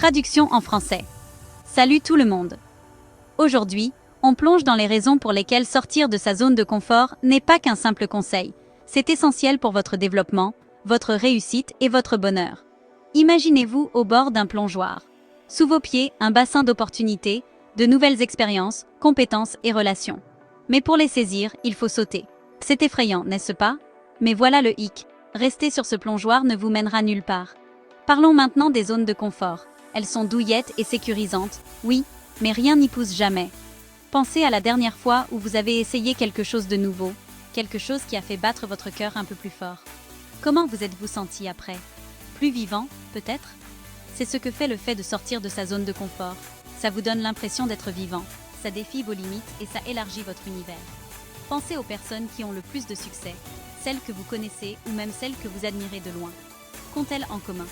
Traduction en français. Salut tout le monde. Aujourd'hui, on plonge dans les raisons pour lesquelles sortir de sa zone de confort n'est pas qu'un simple conseil. C'est essentiel pour votre développement, votre réussite et votre bonheur. Imaginez-vous au bord d'un plongeoir. Sous vos pieds, un bassin d'opportunités, de nouvelles expériences, compétences et relations. Mais pour les saisir, il faut sauter. C'est effrayant, n'est-ce pas? Mais voilà le hic. Rester sur ce plongeoir ne vous mènera nulle part. Parlons maintenant des zones de confort. Elles sont douillettes et sécurisantes, oui, mais rien n'y pousse jamais. Pensez à la dernière fois où vous avez essayé quelque chose de nouveau, quelque chose qui a fait battre votre cœur un peu plus fort. Comment vous êtes-vous senti après? Plus vivant, peut-être? C'est ce que fait le fait de sortir de sa zone de confort. Ça vous donne l'impression d'être vivant, ça défie vos limites et ça élargit votre univers. Pensez aux personnes qui ont le plus de succès, celles que vous connaissez ou même celles que vous admirez de loin. Qu'ont-elles en commun?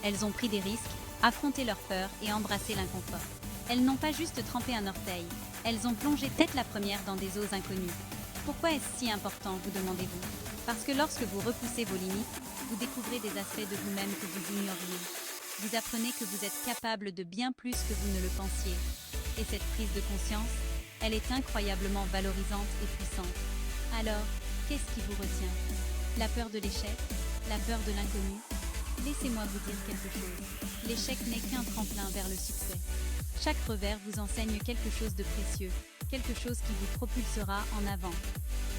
Elles ont pris des risques, affronté leurs peurs et embrassé l'inconfort. Elles n'ont pas juste trempé un orteil, elles ont plongé tête la première dans des eaux inconnues. Pourquoi est-ce si important, vous demandez-vous? Parce que lorsque vous repoussez vos limites, vous découvrez des aspects de vous-même que vous ignoriez. Vous apprenez que vous êtes capable de bien plus que vous ne le pensiez. Et cette prise de conscience, elle est incroyablement valorisante et puissante. Alors, qu'est-ce qui vous retient? La peur de l'échec? La peur de l'inconnu? Laissez-moi vous dire quelque chose. L'échec n'est qu'un tremplin vers le succès. Chaque revers vous enseigne quelque chose de précieux, quelque chose qui vous propulsera en avant.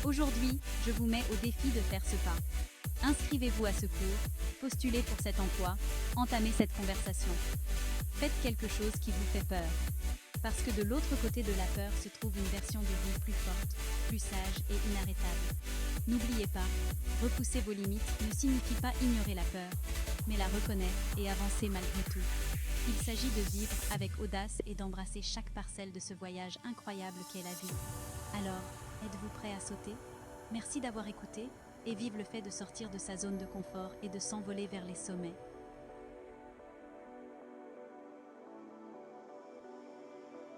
Aujourd'hui, je vous mets au défi de faire ce pas. Inscrivez-vous à ce cours, postulez pour cet emploi, entamez cette conversation. Faites quelque chose qui vous fait peur. Parce que de l'autre côté de la peur se trouve une version de vous plus forte, plus sage et inarrêtable. N'oubliez pas, repousser vos limites ne signifie pas ignorer la peur, mais la reconnaître et avancer malgré tout. Il s'agit de vivre avec audace et d'embrasser chaque parcelle de ce voyage incroyable qu'est la vie. Alors, êtes-vous prêt à sauter? Merci d'avoir écouté et vive le fait de sortir de sa zone de confort et de s'envoler vers les sommets.